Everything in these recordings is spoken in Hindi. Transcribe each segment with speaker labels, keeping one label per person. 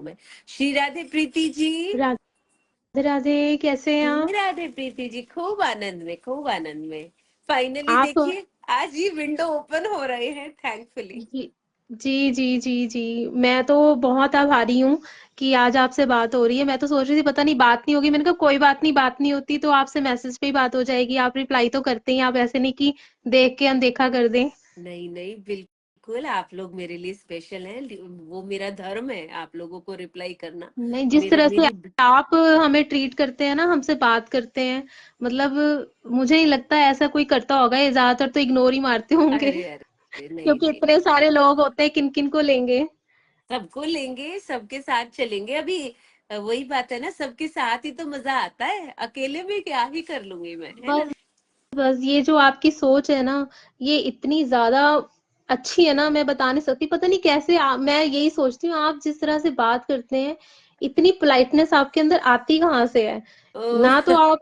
Speaker 1: मैं। श्री राधे प्रीति जी।
Speaker 2: राधे राधे, कैसे हैं आप?
Speaker 1: राधे प्रीति जी, खूब आनंद में, खूब आनंद में। फाइनली
Speaker 2: आप
Speaker 1: देखिए, आज ही विंडो ओपन हो रहे हैं, थैंकफुली।
Speaker 2: जी जी जी जी जी, मैं तो बहुत आभारी हूँ कि आज आपसे बात हो रही है। मैं तो सोच रही थी पता नहीं बात नहीं होगी, मैंने कहा कोई बात नहीं, बात नहीं होती तो आपसे मैसेज पे ही बात हो जाएगी। आप रिप्लाई तो करते हैं, आप ऐसे नहीं कि देख के अनदेखा कर दें।
Speaker 1: नहीं नहीं, बिल्कुल आप लोग मेरे लिए स्पेशल हैं। वो मेरा धर्म है आप लोगों को रिप्लाई करना।
Speaker 2: नहीं, जिस
Speaker 1: मेरे
Speaker 2: तरह से
Speaker 1: मेरी
Speaker 2: आप हमें ट्रीट करते हैं ना, हमसे बात करते हैं, मतलब मुझे नहीं लगता ऐसा कोई करता होगा। ये ज्यादातर तो इग्नोर ही मारते होंगे
Speaker 1: अरे अरे, नहीं
Speaker 2: क्योंकि
Speaker 1: नहीं,
Speaker 2: इतने सारे लोग होते हैं, किन किन को लेंगे।
Speaker 1: सबको लेंगे, सबके साथ चलेंगे। अभी वही बात है ना, सबके साथ ही तो मजा आता है, अकेले में क्या ही कर लूंगी मैं, है
Speaker 2: बस
Speaker 1: ना।
Speaker 2: बस ये जो आपकी सोच है ना, ये इतनी ज्यादा अच्छी है ना, मैं बता नहीं सकती। पता नहीं कैसे मैं यही सोचती हूँ, आप जिस तरह से बात करते हैं, इतनी पोलाइटनेस आपके अंदर आती कहाँ से है?
Speaker 1: ओह,
Speaker 2: ना तो आप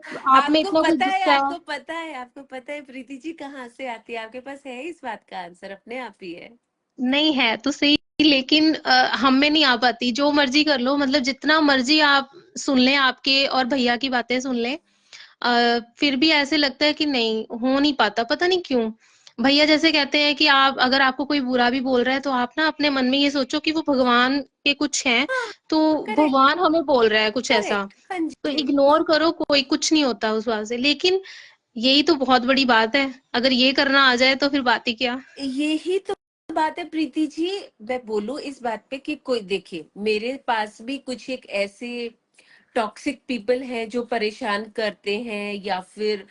Speaker 2: में
Speaker 1: आपको
Speaker 2: इतना कुछ
Speaker 1: पता है,
Speaker 2: गुस्सा।
Speaker 1: आपको पता है, आपको पता है प्रीति जी कहाँ से आती है? आपके पास है इस बात का आंसर, अपने आप ही है।
Speaker 2: नहीं है तो सही, लेकिन हम में नहीं आ पाती। जो मर्जी कर लो, मतलब जितना मर्जी आप सुन लें, आपके और भैया की बातें सुन लें, फिर भी ऐसे लगता है कि नहीं हो नहीं पाता, पता नहीं क्यों। भैया जैसे कहते हैं कि आप अगर आपको कोई बुरा भी बोल रहा है तो आप ना अपने मन में ये सोचो कि वो भगवान के कुछ हैं,
Speaker 1: हाँ,
Speaker 2: तो
Speaker 1: करेक्ट,
Speaker 2: भगवान हमें बोल रहा है कुछ ऐसा,
Speaker 1: करेक्ट, हाँ
Speaker 2: तो
Speaker 1: जी।
Speaker 2: इग्नोर करो, कोई कुछ नहीं होता उस बात से। लेकिन यही तो बहुत बड़ी बात है, अगर ये करना आ जाए तो फिर बात ही क्या।
Speaker 1: यही तो बात है प्रीति जी। मैं बोलूं इस बात पे कि कोई देखिए, मेरे पास भी कुछ एक ऐसे टॉक्सिक पीपल हैं जो परेशान करते हैं, या फिर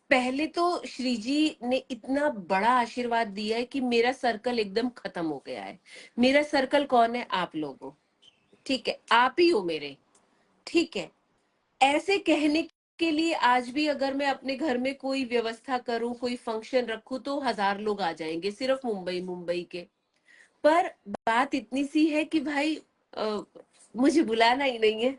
Speaker 1: पहले तो श्री जी ने इतना बड़ा आशीर्वाद दिया है कि मेरा सर्कल एकदम खत्म हो गया है। मेरा सर्कल कौन है? आप लोगों, ठीक है, आप ही हो मेरे, ठीक है। ऐसे कहने के लिए आज भी अगर मैं अपने घर में कोई व्यवस्था करूं, कोई फंक्शन रखूं, तो 1000 लोग आ जाएंगे, सिर्फ मुंबई मुंबई के। पर बात इतनी सी है कि भाई, अ, मुझे बुलाना ही नहीं है,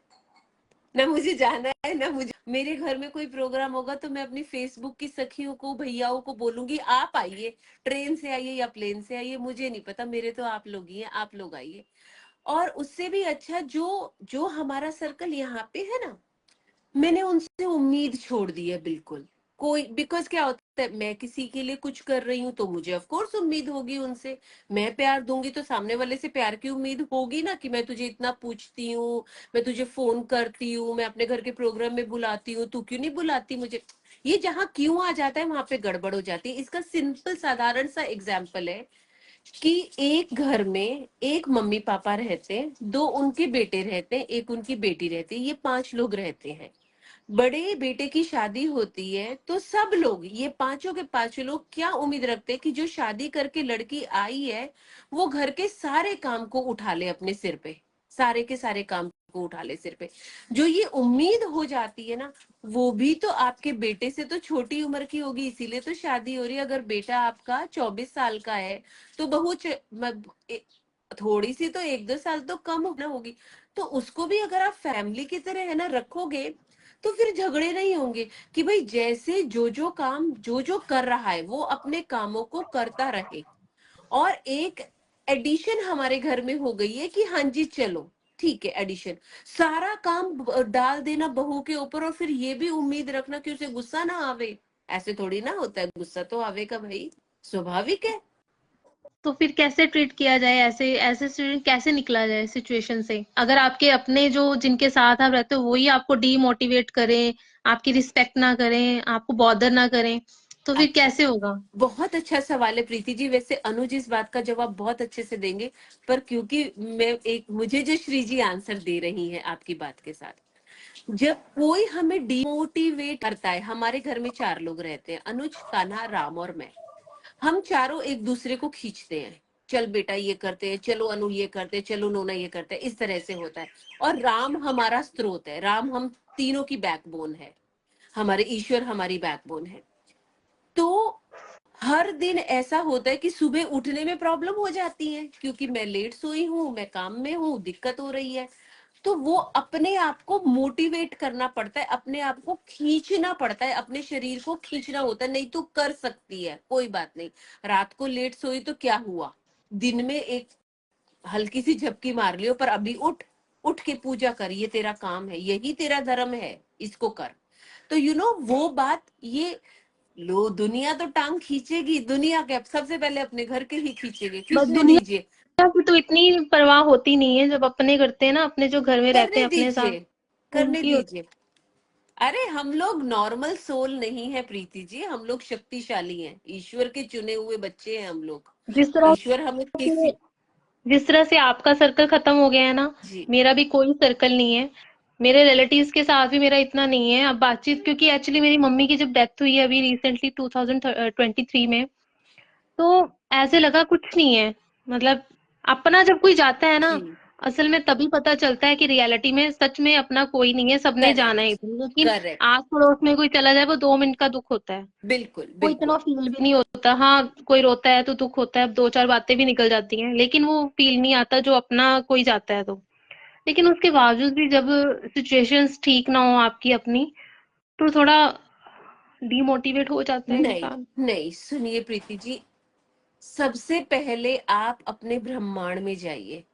Speaker 1: ना मुझे जाना है, ना मुझे। मेरे घर में कोई प्रोग्राम होगा तो मैं अपनी फेसबुक की सखियों को, भैयाओं को बोलूंगी आप आइए, ट्रेन से आइए या प्लेन से आइए, मुझे नहीं पता, मेरे तो आप लोग ही हैं, आप लोग आइए। और उससे भी अच्छा, जो जो हमारा सर्कल यहाँ पे है ना, मैंने उनसे उम्मीद छोड़ दी है बिल्कुल। कोई, बिकॉज क्या होता है, मैं किसी के लिए कुछ कर रही हूँ तो मुझे ऑफ कोर्स उम्मीद होगी उनसे। मैं प्यार दूंगी तो सामने वाले से प्यार की उम्मीद होगी ना, कि मैं तुझे इतना पूछती हूँ, मैं तुझे फोन करती हूँ, मैं अपने घर के प्रोग्राम में बुलाती हूँ, तू क्यों नहीं बुलाती मुझे। ये जहाँ क्यों आ जाता है, वहां पे गड़बड़ हो जाती है। इसका सिंपल साधारण सा एग्जाम्पल है कि एक घर में एक मम्मी पापा रहते हैं, दो उनके बेटे रहते हैं, एक उनकी बेटी रहती है, ये 5 लोग रहते हैं। बड़े बेटे की शादी होती है तो सब लोग, ये पांचों के पांचों लोग क्या उम्मीद रखते हैं कि जो शादी करके लड़की आई है, वो घर के सारे काम को उठा ले अपने सिर पे, सारे के सारे काम को उठा ले सिर पे। जो ये उम्मीद हो जाती है ना, वो भी तो आपके बेटे से तो छोटी उम्र की होगी, इसीलिए तो शादी हो रही है। अगर बेटा आपका 24 साल का है, तो बहू थोड़ी सी तो 1-2 साल तो कम होना होगी। तो उसको भी अगर आप फैमिली की तरह है ना रखोगे, तो फिर झगड़े नहीं होंगे। कि भाई जैसे जो जो काम जो जो कर रहा है, वो अपने कामों को करता रहे। और एक एडिशन हमारे घर में हो गई है कि हाँ जी चलो, ठीक है, एडिशन, सारा काम डाल देना बहू के ऊपर, और फिर ये भी उम्मीद रखना कि उसे गुस्सा ना आवे। ऐसे थोड़ी ना होता है, गुस्सा तो आवेगा भाई, स्वाभाविक है।
Speaker 2: तो फिर कैसे ट्रीट किया जाए? ऐसे ऐसे से कैसे निकला जाए सिचुएशन से? अगर आपके अपने जो जिनके साथ आप रहते हो वही आपको डीमोटिवेट करें, आपकी रिस्पेक्ट ना करें, आपको बॉदर ना करें, तो फिर
Speaker 1: अच्छा,
Speaker 2: कैसे होगा?
Speaker 1: बहुत अच्छा सवाल है प्रीति जी। वैसे अनुज इस बात का जवाब बहुत अच्छे से देंगे, पर क्योंकि मैं एक, मुझे जो श्री जी आंसर दे रही हैं आपकी बात के साथ, जब कोई हमें डिमोटिवेट करता है, हमारे घर में 4 लोग रहते हैं, अनुज, कान्हा, राम और मैं। हम चारों एक दूसरे को खींचते हैं, चल बेटा ये करते हैं, चलो अनु ये करते हैं, चलो नोना ये करते हैं, इस तरह से होता है। और राम हमारा स्रोत है, राम हम तीनों की बैकबोन है, हमारे ईश्वर हमारी बैकबोन है। तो हर दिन ऐसा होता है कि सुबह उठने में प्रॉब्लम हो जाती है, क्योंकि मैं लेट सोई हूँ, मैं काम में हूँ, दिक्कत हो रही है। तो वो अपने आप को मोटिवेट करना पड़ता है, अपने आप को खींचना पड़ता है, अपने शरीर को खींचना होता है, नहीं तो कर सकती है, कोई बात नहीं। रात को लेट सोई तो क्या हुआ, दिन में एक हल्की सी झपकी मार लियो, पर अभी उठ, उठ के पूजा कर, ये तेरा काम है, यही तेरा धर्म है, इसको कर। तो वो बात, ये लो, दुनिया तो टांग खींचेगी, दुनिया के सबसे पहले अपने घर के ही खींचेगी,
Speaker 2: बट
Speaker 1: खींचने
Speaker 2: दुनिया
Speaker 1: दीजिए,
Speaker 2: की तो इतनी परवाह होती नहीं है, जब अपने करते हैं ना, अपने जो घर में रहते
Speaker 1: करने
Speaker 2: हैं अपने साथ,
Speaker 1: दीजिए, करने
Speaker 2: उनकी होती
Speaker 1: दीजिए। अरे हम लोग नॉर्मल सोल नहीं है प्रीति जी, हम लोग शक्तिशाली हैं, ईश्वर के चुने हुए बच्चे हैं हम लोग।
Speaker 2: है।
Speaker 1: ईश्वर हमें
Speaker 2: से
Speaker 1: किसी,
Speaker 2: जिस तरह से आपका सर्कल खत्म हो गया है ना,
Speaker 1: जी
Speaker 2: मेरा भी कोई सर्कल नहीं है। मेरे रिलेटिव्स के साथ भी मेरा इतना नहीं है अब बातचीत, क्योंकि एक्चुअली मेरी मम्मी की जब डेथ हुई है अभी रिसेंटली 2023 में, तो ऐसे लगा कुछ नहीं है। मतलब अपना जब कोई जाता है ना,
Speaker 1: जी,
Speaker 2: असल में तभी पता चलता है कि रियलिटी में सच में अपना कोई नहीं है, सबने जाना है
Speaker 1: करेक्ट,
Speaker 2: एक दिन। लेकिन
Speaker 1: करेक्ट,
Speaker 2: आस पड़ोस में कोई चला जाए, वो 2 मिनट का दुख होता है,
Speaker 1: बिल्कुल
Speaker 2: वो इतना
Speaker 1: बिल्कुल।
Speaker 2: फील भी नहीं होता। हाँ, कोई रोता है तो दुख होता है, दो चार बातें भी निकल जाती हैं, लेकिन वो फील नहीं आता जो अपना कोई जाता है तो। लेकिन उसके बावजूद भी जब सिचुएशंस ठीक ना हो आपकी अपनी, तो थोड़ा डीमोटिवेट हो जाता है
Speaker 1: नहीं
Speaker 2: इंसान।
Speaker 1: नहीं, सुनिए प्रीति जी, सबसे पहले आप अपने ब्रह्मांड में जाइए।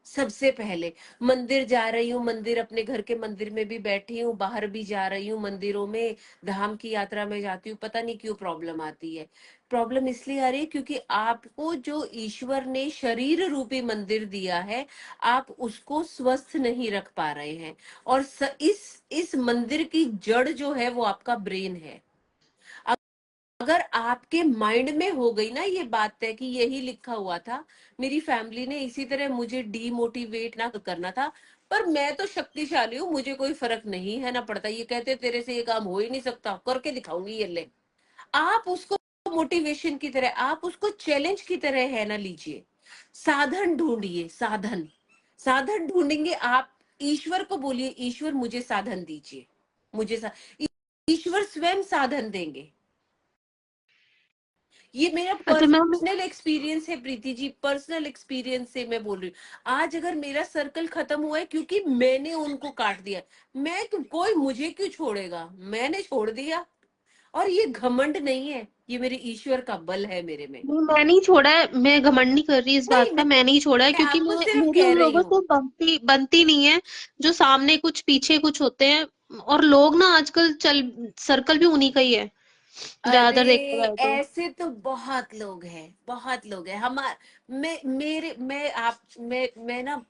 Speaker 1: सबसे पहले मंदिर जा रही हूँ, मंदिर, अपने घर के मंदिर में भी बैठी हूँ, बाहर भी जा रही हूँ मंदिरों में, धाम की यात्रा में जाती हूँ, पता नहीं क्यों प्रॉब्लम आती है। प्रॉब्लम इसलिए आ रही है क्योंकि आपको जो ईश्वर ने शरीर रूपी मंदिर दिया है, आप उसको स्वस्थ नहीं रख पा रहे हैं। और इस मंदिर की जड़ जो है वो आपका ब्रेन है। अगर आपके माइंड में हो गई ना ये बात है कि यही लिखा हुआ था, मेरी फैमिली ने इसी तरह मुझे डीमोटिवेट ना करना था, पर मैं तो शक्तिशाली हूँ, मुझे कोई फर्क नहीं है ना पड़ता, ये कहते तेरे से ये काम हो ही नहीं सकता, करके दिखाऊंगी, ये ले। आप उसको मोटिवेशन की तरह, आप उसको चैलेंज की तरह है ना लीजिए। साधन ढूंढिए, साधन, साधन ढूंढेंगे आप। ईश्वर को बोलिए, ईश्वर मुझे साधन दीजिए, ईश्वर स्वयं साधन देंगे। ये मेरा
Speaker 2: अच्छा मैम,
Speaker 1: पर्सनल एक्सपीरियंस है प्रीति जी, पर्सनल एक्सपीरियंस से मैं बोल रही हूँ। आज अगर मेरा सर्कल खत्म हुआ है क्योंकि मैंने उनको काट दिया, कोई मुझे क्यों छोड़ेगा, मैंने छोड़ दिया। और ये घमंड नहीं है, ये मेरे ईश्वर का बल है मेरे में।
Speaker 2: नहीं मैं नहीं छोड़ा है, मैं घमंड नहीं कर रही इस
Speaker 1: नहीं,
Speaker 2: बात का, मैं नहीं छोड़ा है,
Speaker 1: मैं
Speaker 2: क्योंकि
Speaker 1: आपको
Speaker 2: मैं
Speaker 1: सिर्फ
Speaker 2: मेरी
Speaker 1: कह
Speaker 2: उन
Speaker 1: रही
Speaker 2: लोगों
Speaker 1: हूँ।
Speaker 2: से बनती बनती नहीं है जो सामने कुछ पीछे कुछ होते हैं। और लोग ना आजकल चल सर्कल भी उन्हीं का ही है,
Speaker 1: अरे
Speaker 2: ज्यादातर देखा जाए तो।
Speaker 1: ऐसे तो बहुत लोग हैं, बहुत लोग हैं। हमार मैं मेरे मैं ना,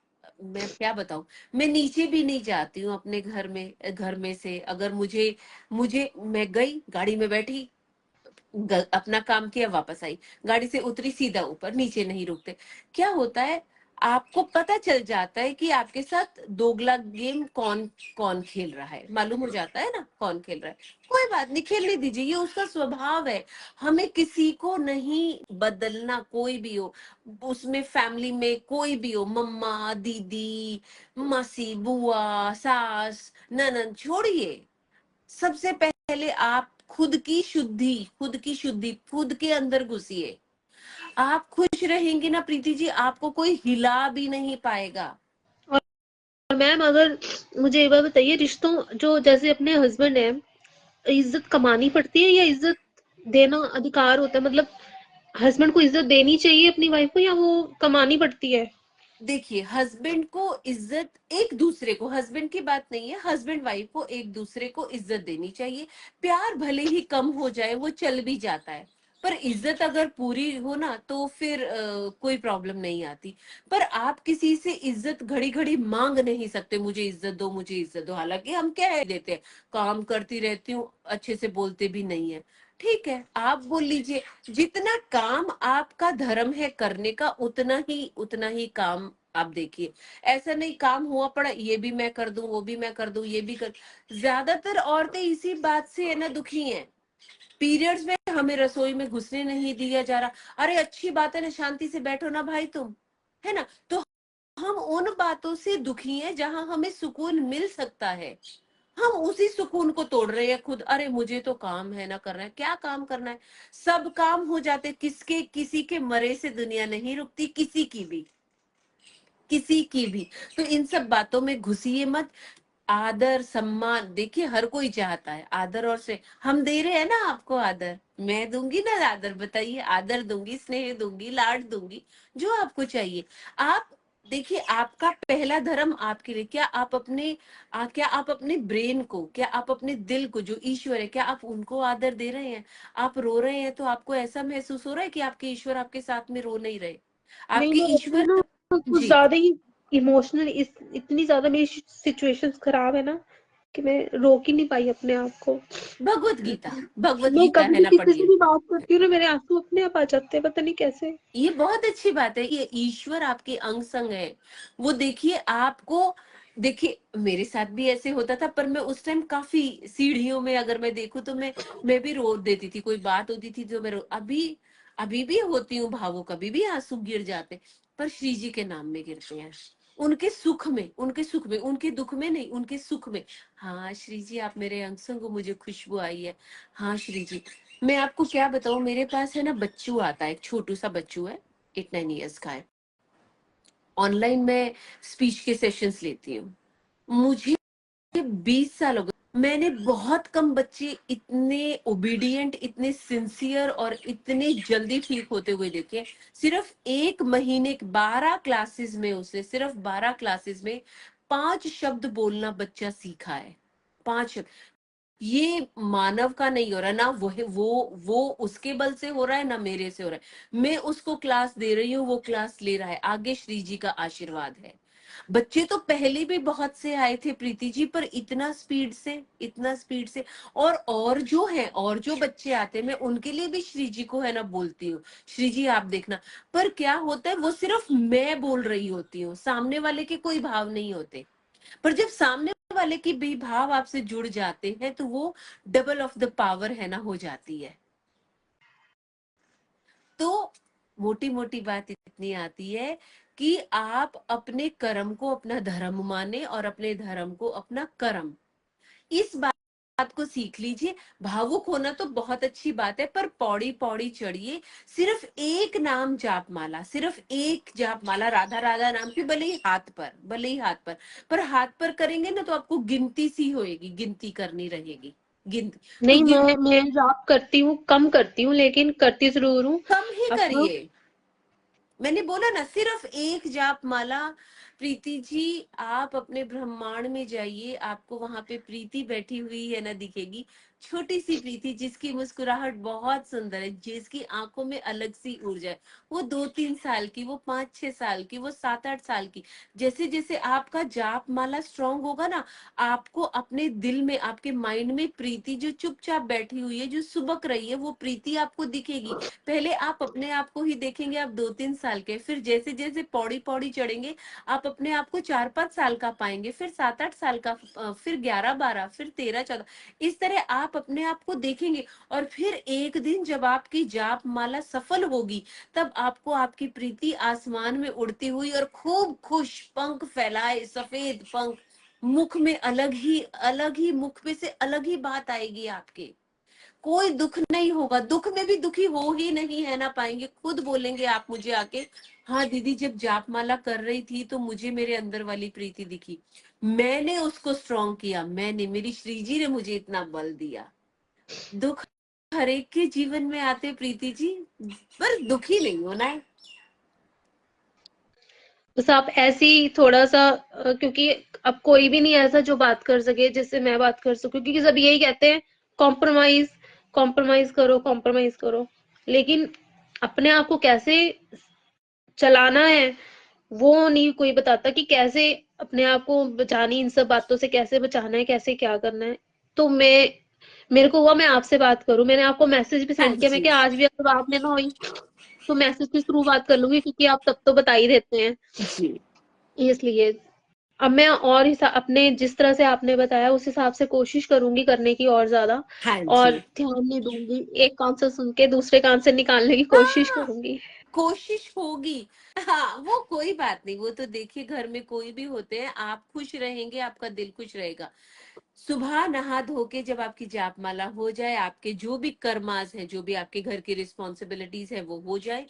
Speaker 1: मैं क्या बताऊं, मैं नीचे भी नहीं जाती हूँ अपने घर में से। अगर मुझे मुझे मैं गई, गाड़ी में बैठी, अपना काम किया, वापस आई, गाड़ी से उतरी, सीधा ऊपर, नीचे नहीं रुकते। क्या होता है, आपको पता चल जाता है कि आपके साथ दोगला गेम कौन कौन खेल रहा है, मालूम हो जाता है ना कौन खेल रहा है। कोई बात नहीं, खेलने दीजिए, ये उसका स्वभाव है। हमें किसी को नहीं बदलना, कोई भी हो, उसमें फैमिली में कोई भी हो, मम्मा, दीदी, मासी, बुआ, सास, ननद, छोड़िए। सबसे पहले आप खुद की शुद्धि खुद के अंदर घुसिए। आप खुश रहेंगे ना प्रीति जी, आपको कोई हिला भी नहीं पाएगा।
Speaker 2: और मैम अगर मुझे एक बात बताइए, रिश्तों जो जैसे अपने हस्बैंड है, इज्जत कमानी पड़ती है या इज्जत देना अधिकार होता है? मतलब हस्बैंड को इज्जत देनी चाहिए अपनी वाइफ को, या वो कमानी पड़ती है?
Speaker 1: देखिए, हस्बैंड को इज्जत, एक दूसरे को, हस्बैंड की बात नहीं है, हस्बैंड वाइफ को एक दूसरे को इज्जत देनी चाहिए। प्यार भले ही कम हो जाए, वो चल भी जाता है, पर इज्जत अगर पूरी हो ना तो फिर कोई प्रॉब्लम नहीं आती। पर आप किसी से इज्जत घड़ी घड़ी मांग नहीं सकते, मुझे इज्जत दो, मुझे इज्जत दो। हालांकि हम क्या है देते हैं, काम करती रहती हूँ, अच्छे से बोलते भी नहीं है, ठीक है, आप बोल लीजिए। जितना काम आपका धर्म है करने का, उतना ही काम आप देखिए। ऐसा नहीं काम हुआ पड़ा, ये भी मैं कर दूं, वो भी मैं कर दूं, ये भी कर। ज्यादातर औरतें इसी बात से है ना दुखी हैं। पीरियड्स में हमें रसोई में घुसने नहीं दिया जा रहा। अरे अच्छी बात है ना, शांति से बैठो ना भाई तुम, है ना। तो हम उन बातों से दुखी हैं जहां हमें सुकून मिल सकता है, हम उसी सुकून को तोड़ रहे हैं खुद। अरे मुझे तो काम है ना, करना है, क्या काम करना है, सब काम हो जाते। किसी के मरे से दुनिया नहीं रुकती, किसी की भी, किसी की भी। तो इन सब बातों में घुसिए मत। आदर सम्मान देखिए, हर कोई चाहता है आदर, और से हम दे रहे हैं ना आपको आदर, मैं दूंगी ना आदर, बताइए, आदर दूंगी, स्नेह दूंगी, लाड दूंगी, जो आपको चाहिए। आप देखिए, आपका पहला धर्म आपके लिए, क्या आप अपने ब्रेन को, क्या आप अपने दिल को, जो ईश्वर है, क्या आप उनको आदर दे रहे हैं? आप रो रहे हैं तो आपको ऐसा महसूस हो रहा है कि आपके ईश्वर आपके साथ में रो नहीं रहे?
Speaker 3: नहीं,
Speaker 1: आपके
Speaker 3: मैं रोती
Speaker 1: ईश्वर
Speaker 3: ना कुछ
Speaker 1: जी,
Speaker 3: ज्यादा ही इमोशनल, इतनी ज्यादा मेरी सिचुएशंस खराब है ना कि मैं रोक ही नहीं पाई अपने आप को।
Speaker 1: भगवत
Speaker 3: मैं
Speaker 1: गीता
Speaker 3: कभी
Speaker 1: है
Speaker 3: भी
Speaker 1: ना,
Speaker 3: किसी से
Speaker 1: पढ़िए।
Speaker 3: भी बात करती हूँ ना, मेरे आंसू अपने आप आ जाते हैं, पता नहीं कैसे।
Speaker 1: ये बहुत अच्छी बात है, ये ईश्वर आपके अंग संग है। वो देखिए आपको, देखिए मेरे साथ भी ऐसे होता था, पर मैं उस टाइम काफी सीढ़ियों में, अगर मैं देखूं तो मैं भी रो देती थी, कोई बात होती थी तो अभी अभी भी होती हूँ भावुक, कभी भी आंसू गिर जाते, पर श्री जी के नाम में गिरते हैं। उनके सुख में, उनके दुख में नहीं, उनके सुख में। हाँ श्री जी, आप मेरे अंग संग हो, मुझे खुशबू आई है। हाँ श्री जी, मैं आपको क्या बताऊं, मेरे पास है ना बच्चू आता है, एक छोटू सा बच्चू है, 8-9 इयर्स का है। ऑनलाइन मैं स्पीच के सेशंस लेती हूँ। मुझे 20 साल हो गए, मैंने बहुत कम बच्चे इतने ओबीडिएंट, इतने सिंसियर और इतने जल्दी ठीक होते हुए देखे। सिर्फ 1 महीने, 12 क्लासेस में, उसने सिर्फ 12 क्लासेस में 5 शब्द बोलना बच्चा सीखा है। 5 शब्द। ये मानव का नहीं हो रहा ना, वो उसके बल से हो रहा है, ना मेरे से हो रहा है। मैं उसको क्लास दे रही हूँ, वो क्लास ले रहा है, आगे श्री जी का आशीर्वाद है। बच्चे तो पहले भी बहुत से आए थे प्रीति जी, पर इतना स्पीड से और जो बच्चे आते हैं, मैं उनके लिए भी श्री जी को है ना बोलती हूँ, श्री जी आप देखना। पर क्या होता है, वो सिर्फ मैं बोल रही होती हूँ, सामने वाले के कोई भाव नहीं होते। पर जब सामने वाले की भी भाव आपसे जुड़ जाते हैं, तो वो डबल ऑफ द पावर है ना हो जाती है। तो मोटी मोटी बात इतनी आती है कि आप अपने कर्म को अपना धर्म माने और अपने धर्म को अपना कर्म, इस बात को सीख लीजिए। भावुक होना तो बहुत अच्छी बात है, पर पौड़ी पौड़ी चढ़िए। सिर्फ एक जाप माला राधा राधा नाम की, भले ही हाथ पर हाथ पर करेंगे ना, तो आपको गिनती सी होएगी, गिनती करनी रहेगी, गिनती। तो
Speaker 3: नहीं, मैं जॉब करती हूँ, कम करती हूँ, लेकिन करती जरूर हूँ।
Speaker 1: कम ही
Speaker 3: अपना
Speaker 1: करिए। मैंने बोला ना, सिर्फ एक जाप माला। प्रीति जी, आप अपने ब्रह्मांड में जाइए, आपको वहां पे प्रीति बैठी हुई है ना दिखेगी। छोटी सी प्रीति, जिसकी मुस्कुराहट बहुत सुंदर है, जिसकी आंखों में अलग सी ऊर्जा है। वो 2-3 साल की, वो 5-6 साल की, वो 7-8 साल की। जैसे जैसे आपका जाप माला स्ट्रांग होगा ना, आपको अपने दिल में, आपके माइंड में प्रीति जो चुपचाप बैठी हुई है, जो सुबक रही है, वो प्रीति आपको दिखेगी। पहले आप अपने आप को ही देखेंगे, आप 2-3 साल के, फिर जैसे जैसे पौड़ी पौड़ी चढ़ेंगे, आप अपने आप को 4-5 साल का पाएंगे, फिर 7-8 साल का, फिर 11-12, फिर 13-14। इस तरह आप अपने आप को देखेंगे। और फिर एक दिन जब आपकी जाप माला सफल होगी, तब आपको आपकी प्रीति आसमान में उड़ती हुई और खूब खुश पंख फैलाए, सफेद पंख, मुख में अलग ही मुख में से अलग ही बात आएगी आपके। कोई दुख नहीं होगा, दुख में भी दुखी हो ही नहीं है ना पाएंगे, खुद बोलेंगे आप मुझे आके, हाँ दीदी, जब जाप माला कर रही थी तो मुझे मेरे अंदर वाली प्रीति दिखी, मैंने उसको स्ट्रॉन्ग किया, मेरी श्री जी ने मुझे इतना बल दिया। दुख हर एक के जीवन में आते प्रीति जी, पर दुखी नहीं होना है।
Speaker 3: बस आप ऐसे ही थोड़ा सा क्योंकि अब कोई भी नहीं ऐसा जो बात कर सके जिससे मैं बात कर सकूं, क्योंकि सब यही कहते हैं कॉम्प्रोमाइज, कॉम्प्रोमाइज करो, लेकिन अपने आप को कैसे चलाना है वो नहीं कोई बताता, कि कैसे अपने आप को बचानी, इन सब बातों से कैसे बचाना है, कैसे क्या करना है। तो मेरे को हुआ मैं आपसे बात करूं, मैंने आपको मैसेज भी
Speaker 1: हाँ
Speaker 3: सेंड किया, मैं
Speaker 1: जी,
Speaker 3: क्या आज भी अगर बात नहीं ना हुई तो मैसेज के थ्रू बात कर लूंगी, क्योंकि आप तब तो बता ही देते हैं,
Speaker 1: जी,
Speaker 3: इसलिए अब मैं और अपने जिस तरह से आपने बताया उस हिसाब से कोशिश करूंगी करने की और ज्यादा,
Speaker 1: हाँ
Speaker 3: और
Speaker 1: जी।
Speaker 3: ध्यान नहीं दूंगी, एक कान से सुन के दूसरे कान से निकालने की कोशिश
Speaker 1: हाँ,
Speaker 3: करूंगी।
Speaker 1: कोशिश होगी। हाँ, वो कोई बात नहीं, वो तो देखिए घर में कोई भी होते हैं, आप खुश रहेंगे, आपका दिल खुश रहेगा। सुबह नहा धो के जब आपकी जाप माला हो जाए, आपके जो भी कर्मास हैं, जो भी आपके घर की रिस्पॉन्सिबिलिटीज है, वो हो जाए,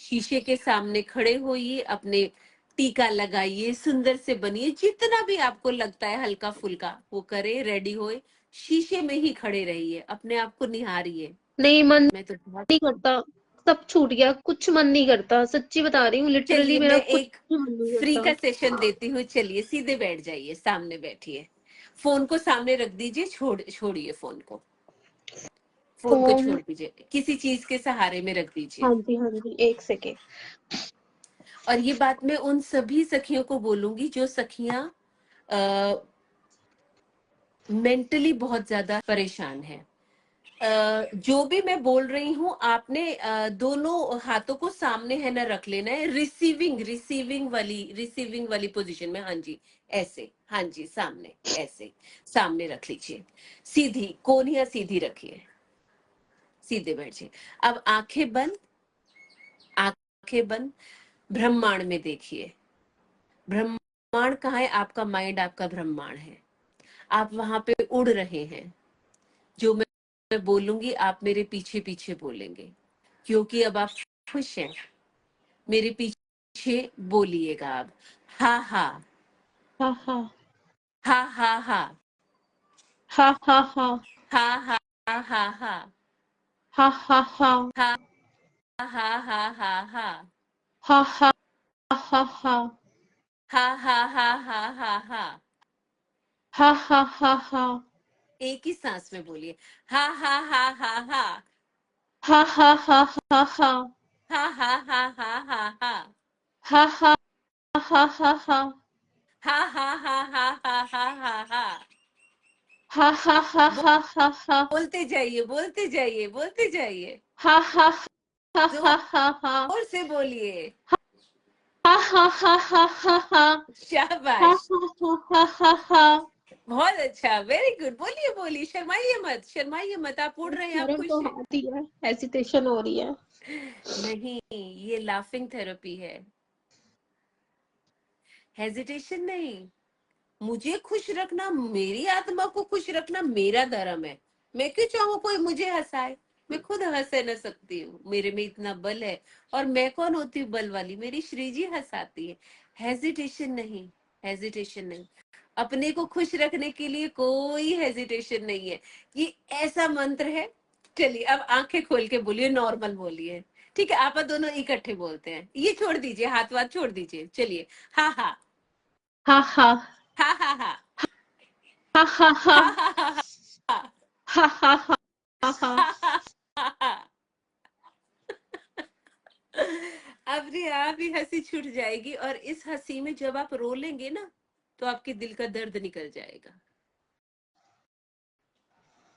Speaker 1: शीशे के सामने खड़े होइए, अपने टीका लगाइए, सुंदर से बनिए, जितना भी आपको लगता है हल्का फुल्का वो करे, रेडी होए, शीशे में ही खड़े रहिए, अपने आप को निहारिए।
Speaker 3: नहीं, मन
Speaker 1: मैं तो बहुत
Speaker 3: नहीं करता, सब छूट गया, कुछ मन नहीं करता, सच्ची बता रही हूँ, लिटरली
Speaker 1: चलिए
Speaker 3: मेरा
Speaker 1: मैं
Speaker 3: कुछ
Speaker 1: एक
Speaker 3: मन नहीं
Speaker 1: फ्री का
Speaker 3: करता।
Speaker 1: सेशन देती हूँ, चलिए सीधे बैठ जाइए, सामने बैठिए, फोन को सामने रख दीजिए, छोड़िए फोन को, फोन को
Speaker 3: फोन,
Speaker 1: छोड़ दीजिए, किसी चीज के सहारे में रख दीजिए।
Speaker 3: हाँ जी, 1 सेकेंड।
Speaker 1: और ये बात मैं उन सभी सखियों को बोलूंगी जो सखियां मेंटली बहुत ज्यादा परेशान हैं। जो भी मैं बोल रही हूँ आपने दोनों हाथों को सामने है ना रख लेना है, रिसीविंग वाली पोजीशन में, हाँ जी ऐसे, हाँ जी सामने ऐसे, सामने रख लीजिए, सीधी कोहनियां सीधी रखिए, सीधे बैठिए। अब आंखें बंद, आंखें बंद, ब्रह्मांड में देखिए, ब्रह्मांड कहाँ है? आपका माइंड आपका ब्रह्मांड है, आप वहां पे उड़ रहे हैं। जो मैं बोलूंगी आप मेरे पीछे पीछे बोलेंगे, क्योंकि अब आप खुश हैं। मेरे पीछे बोलिएगा आप, हा हा,
Speaker 3: हा हा
Speaker 1: हा हा हा,
Speaker 3: हा हा हा
Speaker 1: हा हा हा हा,
Speaker 3: हा हा हा
Speaker 1: हा हा हा हा हा,
Speaker 3: हा हा हा हा
Speaker 1: हा हा हा हा हा हा,
Speaker 3: हा हा हा हा
Speaker 1: एक ही सांस में बोलिए, हा हा हा हा हा,
Speaker 3: हा हा हा हा हा
Speaker 1: हा हा हा हा हा हा,
Speaker 3: हा हा हा हा हा
Speaker 1: हा हा हा हा हा हा हा हा,
Speaker 3: हा हा हा हा हा हा
Speaker 1: बोलते जाइए, बोलते जाइए, बोलते जाइए,
Speaker 3: हा हा हा
Speaker 1: जोर
Speaker 3: हा हा हा
Speaker 1: से बोलिए,
Speaker 3: हा हा हा हा हा हा हा
Speaker 1: शाबाश,
Speaker 3: हा हा हा।
Speaker 1: बहुत अच्छा, वेरी गुड, बोलिए बोलिए, शर्माइए मत, शर्माइए मत, आप उड़ रहे हैं, आप
Speaker 3: शर्म तो
Speaker 1: खुश हैं।
Speaker 3: आती है, हेजिटेशन हो रही है।
Speaker 1: नहीं, ये लाफिंग थेरेपी है, हेजिटेशन नहीं। मुझे खुश रखना, मेरी आत्मा को खुश रखना मेरा धर्म है। मैं क्यों चाहूँ कोई मुझे हंसाए? मैं खुद हंसे न सकती हूँ, मेरे में इतना बल है। और मैं कौन होती हूँ बल वाली? मेरी श्री जी हंसाती है। हेजिटेशन नहीं, हेजिटेशन नहीं। अपने को खुश रखने के लिए कोई हेजिटेशन नहीं है, ये ऐसा मंत्र है। चलिए अब आंखें खोल के बोलिए, नॉर्मल बोलिए, ठीक है? आप दोनों इकट्ठे बोलते हैं, ये छोड़ दीजिए, हाथ वाथ छोड़ दीजिए, चलिए, हाँ हाँ,
Speaker 3: हा हा
Speaker 1: हाँ हाँ हाँ,
Speaker 3: हा हा हा
Speaker 1: हाँ हाँ हाँ हाँ,
Speaker 3: हा हा हा हा
Speaker 1: हाँ हाँ हाँ हाँ। अपने आप ही हंसी छूट जाएगी, और इस हंसी में जब आप रोलेंगे ना, तो आपके दिल का दर्द निकल जाएगा,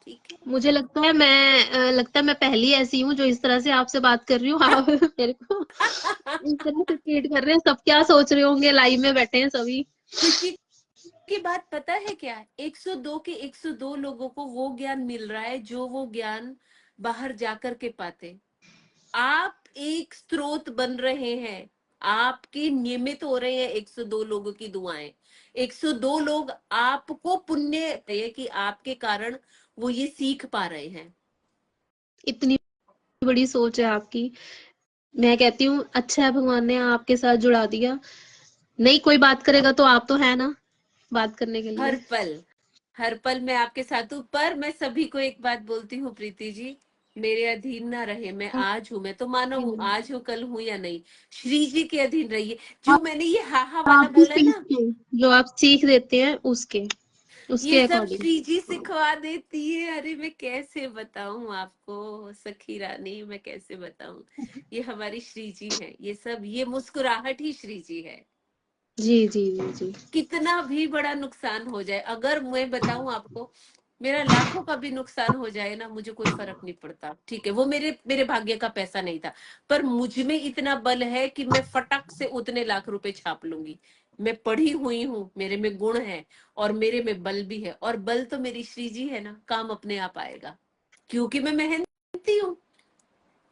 Speaker 1: ठीक है?
Speaker 3: मुझे लगता है मैं पहली ऐसी हूँ जो इस तरह से आपसे बात कर रही हूँ। आप मेरे को इस तरह से ट्रीट कर रहे हैं, सब क्या सोच रहे होंगे, लाइव में बैठे हैं सभी।
Speaker 1: खुशी की बात पता है क्या है? 102 के 102 लोगों को वो ज्ञान मिल रहा है जो वो ज्ञान बाहर जाकर के पाते। आप एक स्रोत बन रहे हैं, आपके नियमित हो रहे हैं 102 लोगों की दुआएं। 102 लोग आपको पुण्य है कि आपके कारण वो ये सीख पा रहे हैं।
Speaker 3: इतनी बड़ी सोच है आपकी। मैं कहती हूँ अच्छा है भगवान ने आपके साथ जुड़ा दिया। नहीं कोई बात करेगा तो आप तो है ना बात करने के
Speaker 1: हर
Speaker 3: लिए।
Speaker 1: पल, हर पल मैं आपके साथ हूँ। पर मैं सभी को एक बात बोलती हूँ प्रीति जी, मेरे अधीन ना रहे। मैं
Speaker 3: हाँ
Speaker 1: आज हूँ, मैं तो मानो हूँ,
Speaker 3: जी।
Speaker 1: आज हूँ कल हूँ या नहीं, श्री जी के अधीन रहिए। जो मैंने ये हाहा वाला
Speaker 3: आपकी
Speaker 1: बोला
Speaker 3: सीख
Speaker 1: ना,
Speaker 3: के जो आप सीख देते हैं उसके
Speaker 1: ये
Speaker 3: उसके
Speaker 1: सब
Speaker 3: अकॉर्डिंग।
Speaker 1: श्री जी सिखवा देती है। अरे मैं कैसे बताऊं आपको सखी रानी, मैं कैसे बताऊं? ये हमारी श्री जी है, ये सब, ये मुस्कुराहट ही श्री जी है।
Speaker 3: जी जी जी जी।
Speaker 1: कितना भी बड़ा नुकसान हो जाए, अगर मैं बताऊं आपको, मेरा लाखों का भी नुकसान हो जाए ना, मुझे कोई फर्क नहीं पड़ता, ठीक है? वो मेरे मेरे भाग्य का पैसा नहीं था, पर मुझ में इतना बल है कि मैं फटक से उतने लाख रुपए छाप लूंगी। मैं पढ़ी हुई हूँ, मेरे में गुण है, और मेरे में बल भी है, और बल तो मेरी श्री जी है ना, काम अपने आप आएगा, क्योंकि मैं मेहनती हूँ,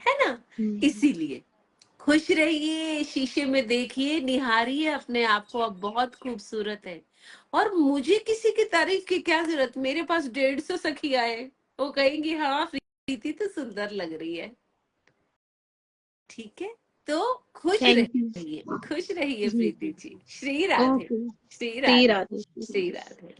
Speaker 1: है ना? इसीलिए खुश रहिए, शीशे में देखिए, निहारिए अपने आप को, अब बहुत खूबसूरत है। और मुझे किसी की तारीफ की क्या जरूरत? मेरे पास 150 सखियां है, वो कहेंगी हाँ प्रीति तो सुंदर लग रही है, ठीक है? तो खुश
Speaker 3: थैंक यू।
Speaker 1: रहिए, खुश रहिए
Speaker 3: जी
Speaker 1: प्रीति
Speaker 3: जी।
Speaker 1: जी। श्री राधे,
Speaker 3: ओके।
Speaker 1: श्री
Speaker 3: श्री
Speaker 1: राधे,
Speaker 3: राधे।
Speaker 1: श्री राधे।